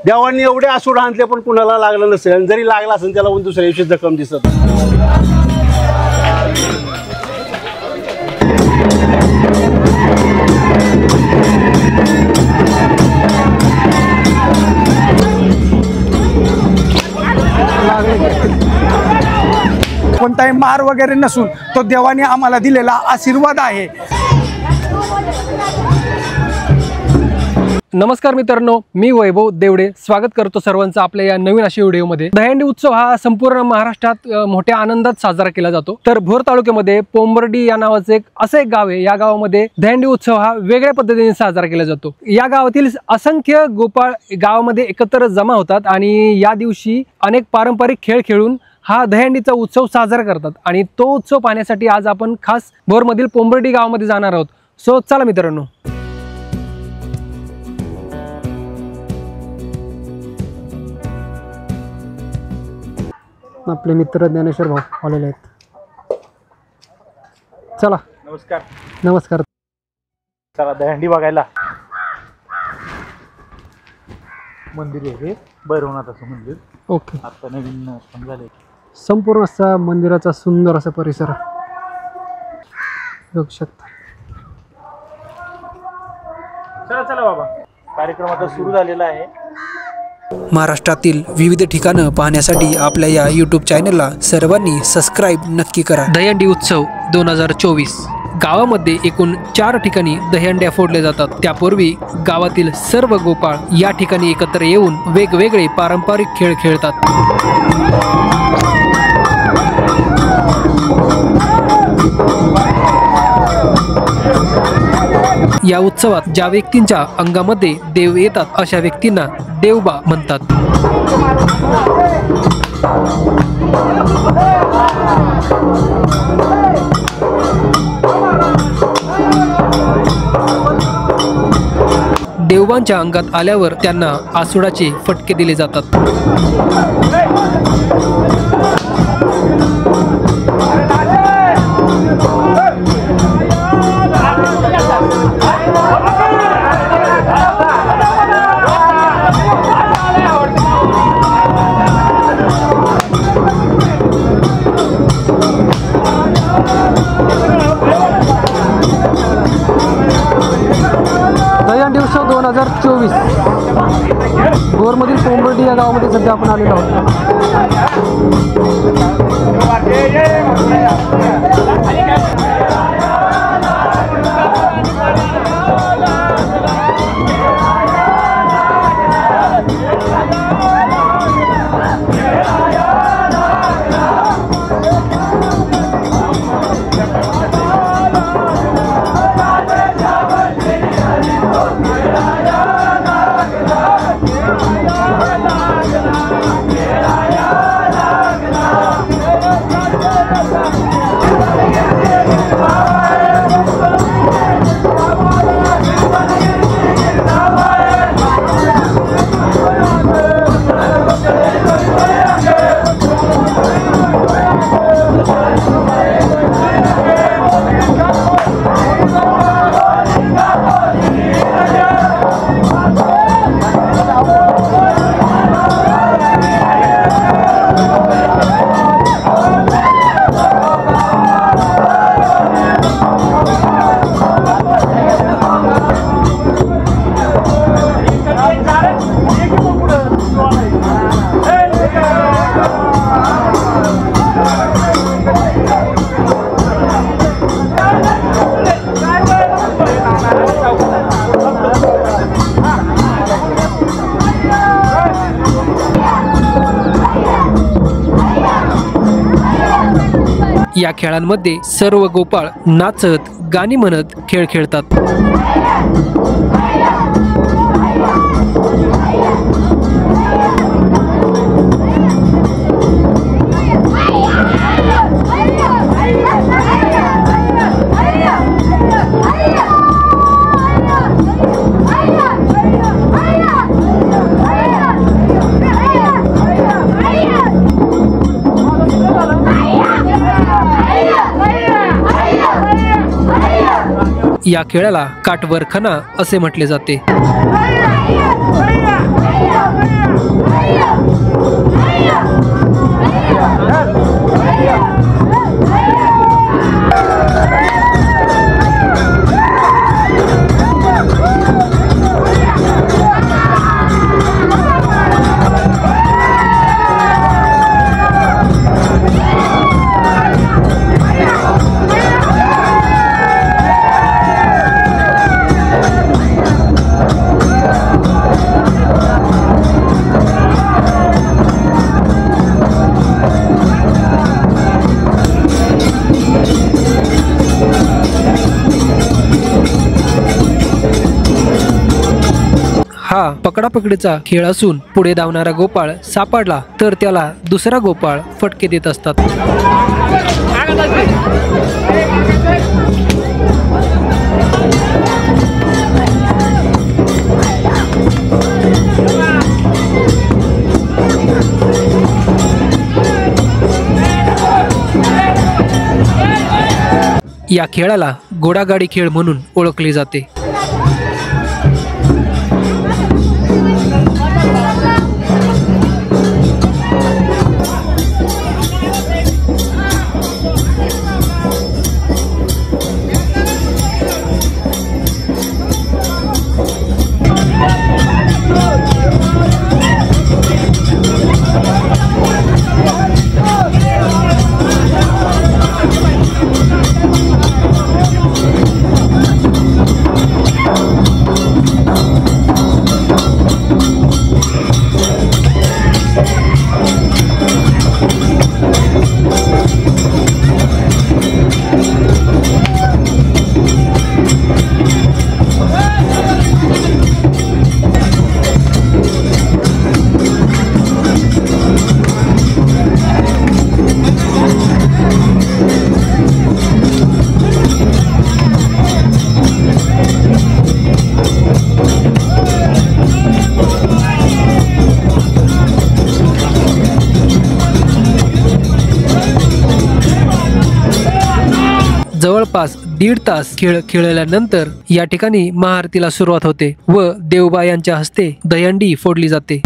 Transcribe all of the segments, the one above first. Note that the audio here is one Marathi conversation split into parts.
देवांनी एवढे आसूड आणले पण कुणाला लागलं नसेल, आणि जरी लागला असेल त्याला दुसऱ्या दिवशी जखम दिसत. कोणताही मार वगैरे नसून तो देवाने आम्हाला दिलेला आशीर्वाद आहे. नमस्कार मित्रांनो, मी वैभव देवडे स्वागत करतो सर्वांचं आपल्या या नवीन अशा व्हिडिओमध्ये. दहीहंडी उत्सव हा संपूर्ण महाराष्ट्रात मोठ्या आनंदात साजरा केला जातो. तर भोर तालुक्यामध्ये पोंबर्डी या नावाचे असं एक गाव आहे. या गावामध्ये दहीहंडी उत्सव हा वेगळ्या पद्धतीने साजरा केला जातो. या गावातील असंख्य गोपाळ गावामध्ये एकत्र जमा होतात आणि या दिवशी अनेक पारंपरिक खेळ खेळून हा दहीहंडीचा उत्सव साजरा करतात. आणि तो उत्सव पाहण्यासाठी आज आपण खास भोरमधील पोंबर्डी गावामध्ये जाणार आहोत. सो चला मित्रांनो. आपले मित्र ज्ञानेश्वर भाऊ आलेले आहेत. चला. नमस्कार. नमस्कार. चला दहीहंडी बघायला. मंदिर आहे भैरवनाथाचं मंदिर. ओके. आता नवीन झाले. संपूर्ण असा मंदिराचा सुंदर असा परिसर बघू शकता. चला चला बाबा, कार्यक्रम आता सुरू झालेला आहे. महाराष्ट्रातील विविध ठिकाणं पाहण्यासाठी आपल्या या यूट्यूब चॅनलला सर्वांनी सबस्क्राईब नक्की करा. दहीहंडी उत्सव 2024 गावामध्ये एकूण 4 ठिकाणी दहीहंड्या फोडल्या जातात. त्यापूर्वी गावातील सर्व गोपाळ या ठिकाणी एकत्र येऊन वेगवेगळे पारंपरिक खेळ खेळतात. या उत्सवात ज्या व्यक्तींच्या अंगामध्ये देव येतात अशा व्यक्तींना देवबा म्हणतात. देवबांच्या अंगात आल्यावर त्यांना आसुडाचे फटके दिले जातात. दहीहंडी उत्सव 2024 भोरमधील पोंबर्डी या गावामध्ये सध्या आपण आलेलो आहोत. या खेळांमध्ये सर्व गोपाळ नाचत गाणी म्हणत खेळ खेळतात. या खेळाला काटवरखाना असे म्हटले जाते. हा पकडापकडीचा खेळ असून पुढे धावणारा गोपाळ सापडला तर त्याला दुसरा गोपाळ फटके देत असतात. या खेळाला घोडागाडी खेळ म्हणून ओळखले जाते. जवळपास 1.5 तास खेळ खेळल्यानंतर या ठिकाणी महाआरतीला सुरुवात होते व देवबा यांच्या हस्ते दहीहंडी फोडली जाते.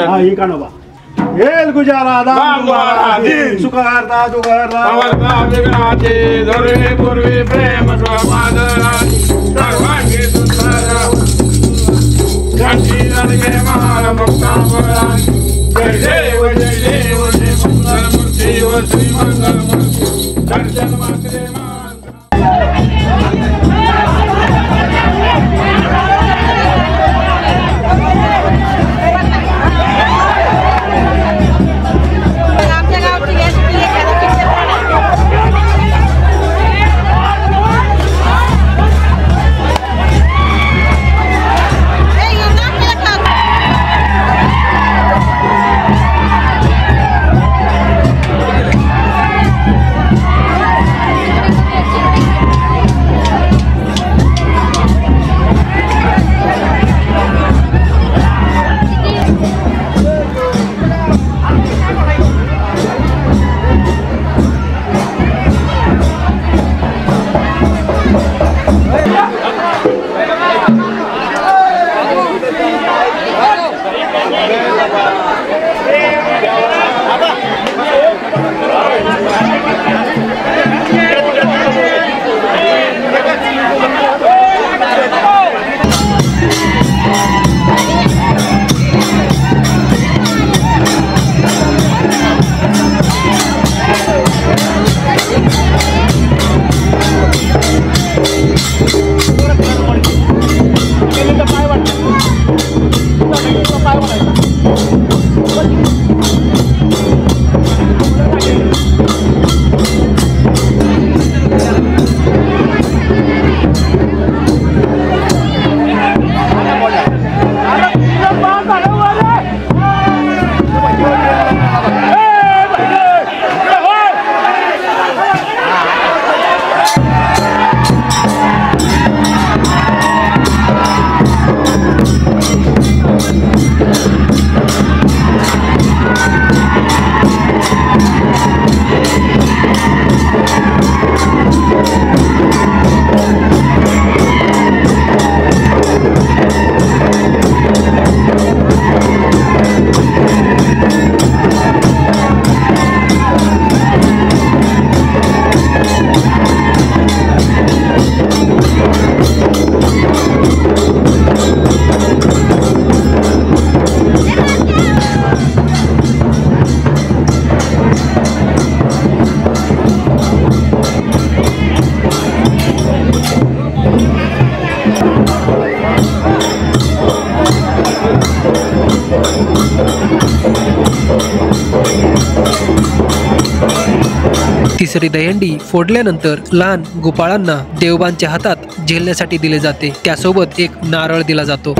हा ही कानोबा येल गुजारा दाम दुबारा दिन सुखारता दुगारता आवरता विघ्नाचे धरुणे पूर्वी प्रेम स्वमादराची सर्वांगी सुंदर घंटी रंगे महार मुक्तांबराची जय देव जय मंगल मूर्ती व श्री मंगल मूर्ती दर्शन मात्रे तिसरी दहीहंडी फोडल्यानंतर लहान गोपाळांना देवबांच्या हातात झेलण्यासाठी दिले जाते. त्यासोबत एक नारळ दिला जातो.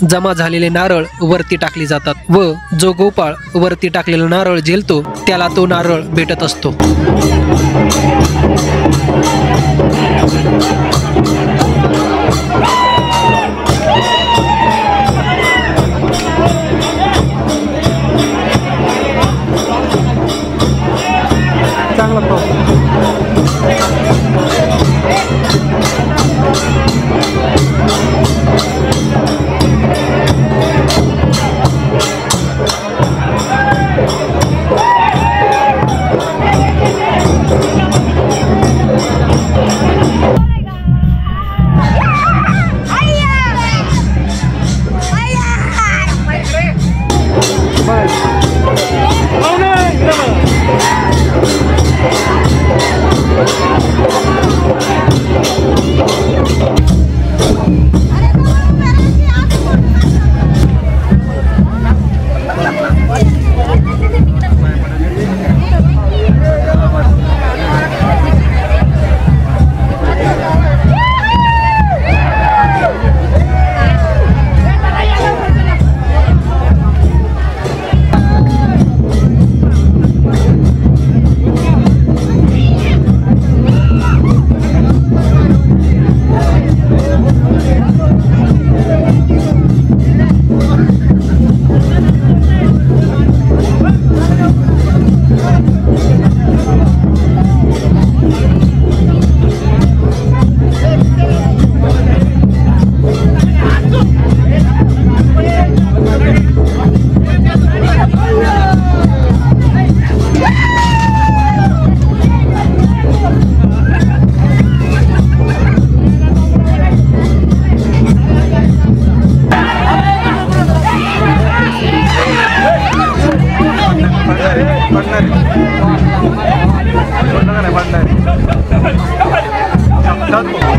जमा झालेले नारळ वरती टाकले जातात व जो गोपाळ वरती टाकलेला नारळ झेलतो त्याला तो नारळ भेटत असतो.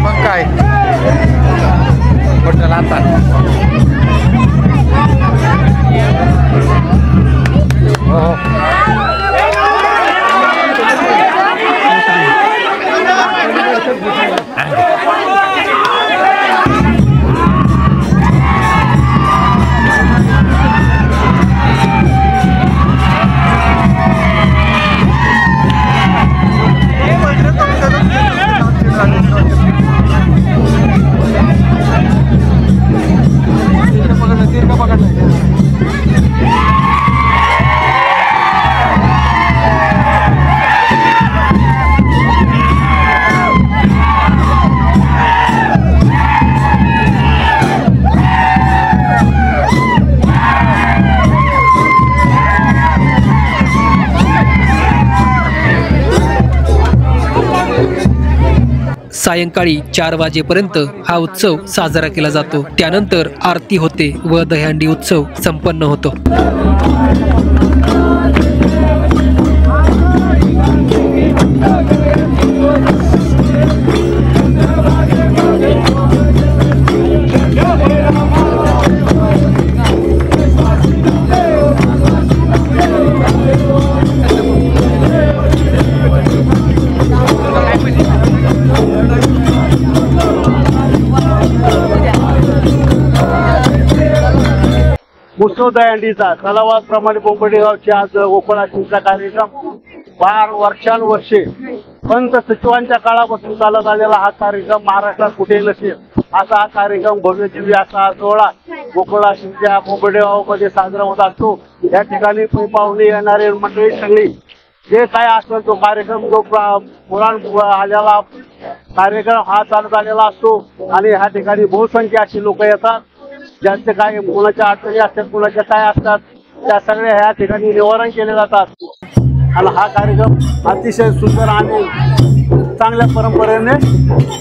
मग काय बटल आता सायंकाळी 4 वाजेपर्यंत हा उत्सव साजरा केला जातो. त्यानंतर आरती होते व दहीहंडी उत्सव संपन्न होतो. उत्सव दहीहंडीचा तलावाप्रमाणे पोंबर्डी गावची आज गोकुळाष्टमीचा कार्यक्रम 12 वर्षानुवर्षे पंत सचिवांच्या काळापासून चालत आलेला हा कार्यक्रम महाराष्ट्रात कुठेही नसेल असा हा कार्यक्रम भव्य दिव्य असा सोहळा गोकुळाष्टमीच्या पोंबर्डी गावामध्ये साजरा होत असतो। या ठिकाणी पाहुणे येणारे मंडळी सगळी जे काय असेल तो कार्यक्रम जो पुराण आलेला कार्यक्रम हा चालत आलेला असतो आणि ह्या ठिकाणी बहुसंख्य अशी लोक येतात ज्यांचे काय कोणाच्या अडचणी असतात कोणाच्या काय असतात त्या सगळ्या ह्या ठिकाणी निवारण केले जातात आणि हा कार्यक्रम अतिशय सुंदर आणि चांगल्या परंपरेने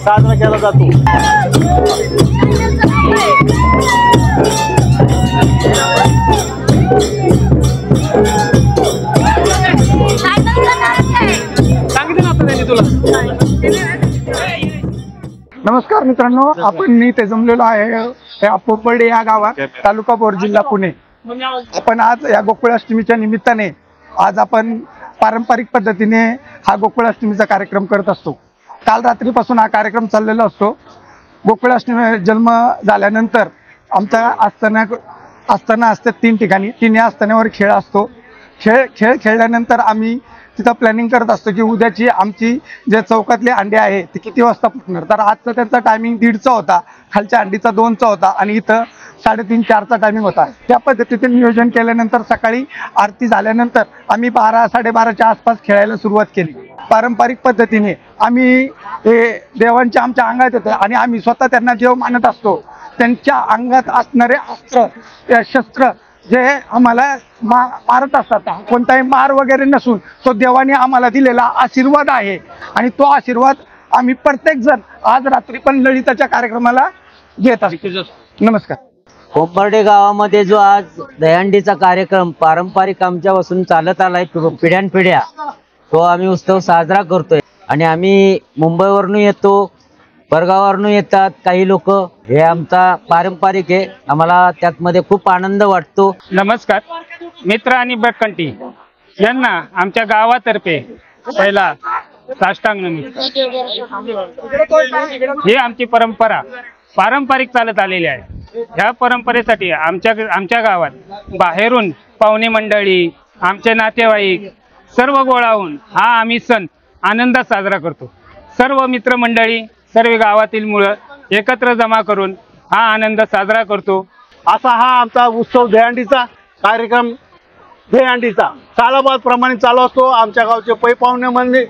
साजरा केला जातो। नमस्कार मित्रांनो, आपण इथे जमलेलो आहे पोंबर्डी या गावात, तालुका भोर, जिल्हा पुणे। आपण आज या गोकुळाष्टमीच्या निमित्ताने आज आपण पारंपरिक पद्धतीने हा गोकुळाष्टमीचा कार्यक्रम करत असतो। काल रात्रीपासून हा कार्यक्रम चाललेला असतो। गोकुळाष्टमी जन्म झाल्यानंतर आमच्या आस्थाना असतात 3 ठिकाणी, 3 आस्थानावर खेळ असतो। खेळ खेळल्यानंतर आम्ही तिथं प्लॅनिंग करत असतो की उद्याची आमची जे चौकातले अंडे आहे ते किती वाजता फुटणार। तर आजचा त्यांचा टायमिंग 1:30चा होता, खालच्या अंडीचा 2चा होता आणि इथं 3:30-4चा टायमिंग होता। त्या पद्धतीचे नियोजन केल्यानंतर सकाळी आरती झाल्यानंतर आम्ही 12-12:30च्या आसपास खेळायला सुरुवात केली। पारंपरिक पद्धतीने आम्ही देवांच्या आमच्या अंगात येतं आणि आम्ही स्वतः त्यांना देव मानत असतो। त्यांच्या अंगात असणारे अस्त्र शस्त्र जे आम्हाला मारत असतात, कोणताही मार वगैरे नसून तो देवाने आम्हाला दिलेला आशीर्वाद आहे आणि तो आशीर्वाद आम्ही प्रत्येक जण आज रात्री पण ललिताच्या कार्यक्रमाला घेत असतो। नमस्कार। पोंबर्डी गावामध्ये जो आज दहीहंडीचा कार्यक्रम पारंपरिक आमच्यापासून चालत आलाय पिढ्यानपिढ्या, तो आम्ही उत्सव साजरा करतोय आणि आम्ही मुंबईवरून येतो, परगावावरून येतात काही लोक। हे आमचा पारंपरिक आहे, आम्हाला त्यामध्ये खूप आनंद वाटतो। नमस्कार मित्र आणि भटकंती यांना आमच्या गावातर्फे पहिला साष्टांग नमस्कार। ही आमची परंपरा पारंपरिक चालत आलेली आहे। ह्या परंपरेसाठी आमच्या गावात बाहेरून पाहुणे मंडळी, आमचे नातेवाईक सर्व गोळा होऊन हा आम्ही सण आनंदात साजरा करतो। सर्व मित्रमंडळी, सर्व गावातील मुलं एकत्र जमा करून हा आनंद साजरा करतो। असा हा आमचा उत्सव दहीहंडीचा कार्यक्रम दहीहंडीचा सालाबाद प्रमाणे चालू असतो। आमच्या गावचे पै पाहुणे म्हणजे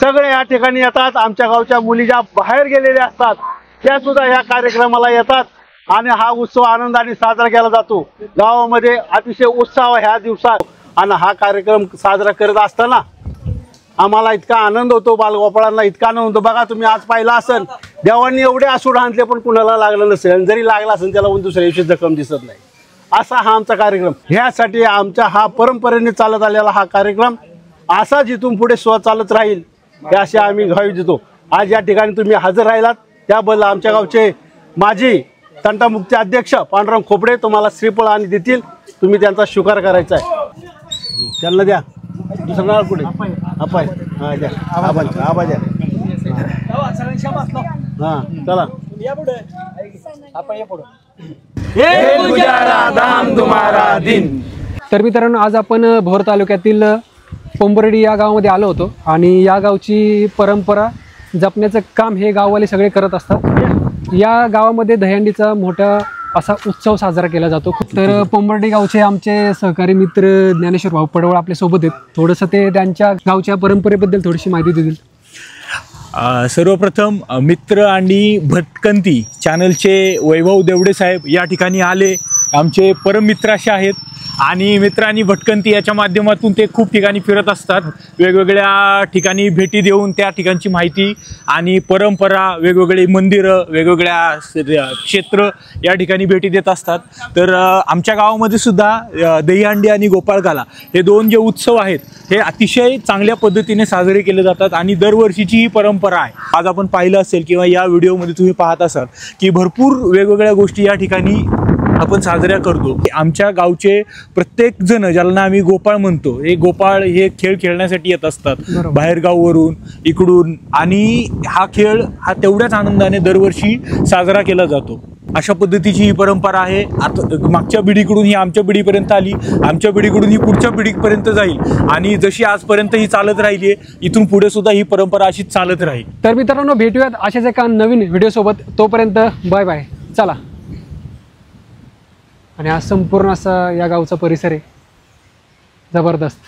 सगळे या ठिकाणी येतात। आमच्या गावच्या मुली ज्या बाहेर गेलेल्या असतात त्या सुद्धा या कार्यक्रमाला येतात आणि हा उत्सव आनंदाने साजरा केला जातो। गावामध्ये अतिशय उत्साह ह्या दिवसात आणि हा कार्यक्रम साजरा करत असताना आम्हाला इतका आनंद होतो, बालगोपाळांना इतका आनंद होतो। बघा तुम्ही आज पाहिला असेल देवांनी एवढे आसूड आणले पण कुणाला लागलं नसेल, जरी लागला असेल त्याला दुसऱ्या दिवशी जखम दिसत नाही। असा हा आमचा कार्यक्रम, ह्यासाठी आमच्या हा परंपरेने चालत आलेला हा कार्यक्रम असा जिथून पुढे चालत राहील हे असे आम्ही ग्वाही देतो। आज या ठिकाणी तुम्ही हजर राहिलात त्याबद्दल आमच्या गावचे माजी तंटामुक्ती अध्यक्ष पांडुरंग खोपडे तुम्हाला श्रीफळ आणि देतील, तुम्ही त्यांचा स्वीकार करायचा आहे। त्यांना द्या दुसरं नाव कुठे अपाय हां द्या आबा द्या हां चला तर मित्रांनो, आज आपण भोर तालुक्यातील पोंबर्डी या गावामध्ये आलो होतो आणि या गावची परंपरा जपण्याचं काम हे गाववाले सगळे करत असतात। या गावामध्ये दहीहंडीचा मोठा असा उत्सव साजरा केला जातो। तर पोंबर्डी गावचे आमचे सहकारी मित्र ज्ञानेश्वर भाऊ पडवळ आपल्या सोबत आहेत, थोडंसं ते त्यांच्या गावच्या परंपरेबद्दल थोडीशी माहिती देतील। सर्वप्रथम मित्र आणि भटकंती चॅनलचे वैभव देवडे साहेब या ठिकाणी आले, आमचे परम मित्र असे आहेत आणि मित्र आणि भटकंती याच्या माध्यमातून ते खूप ठिकाणी फिरत असतात, वेगवेगळ्या ठिकाणी भेटी देऊन त्या ठिकाणची माहिती आणि परंपरा, वेगवेगळे मंदिरं, वेगवेगळ्या क्षेत्र या ठिकाणी भेटी देत असतात। तर आमच्या गावामध्ये सुद्धा दहीहंडी आणि गोपाळकाला हे 2 जे उत्सव आहेत हे अतिशय चांगल्या पद्धतीने साजरे केले जातात आणि दरवर्षीची ही परंपरा आहे। आज आपण पाहिलं असेल किंवा या व्हिडिओमध्ये तुम्ही पाहत असाल की भरपूर वेगवेगळ्या गोष्टी या ठिकाणी आपण साजऱ्या करतो। आमच्या गावचे प्रत्येक जण, ज्याला आम्ही गोपाळ म्हणतो, हे गोपाळ हे खेळ खेळण्यासाठी येत असतात बाहेर गावावरून इकडून, आणि हा खेळ हा तेवढ्याच आनंदाने दरवर्षी साजरा केला जातो। अशा पद्धतीची ही परंपरा आहे. आता मागच्या पिढीकडून ही आमच्या पिढीपर्यंत आली, आमच्या पिढीकडून ही पुढच्या पिढीपर्यंत जाईल आणि जशी आजपर्यंत ही चालत राहिली आहे इथून पुढे सुद्धा ही परंपरा अशीच चालत राहील. तर मित्रांनो, भेटूयात अशाच एका नवीन व्हिडिओ सोबत. तोपर्यंत बाय बाय. चला. आणि हा संपूर्ण असा या गावचा परिसर आहे, जबरदस्त.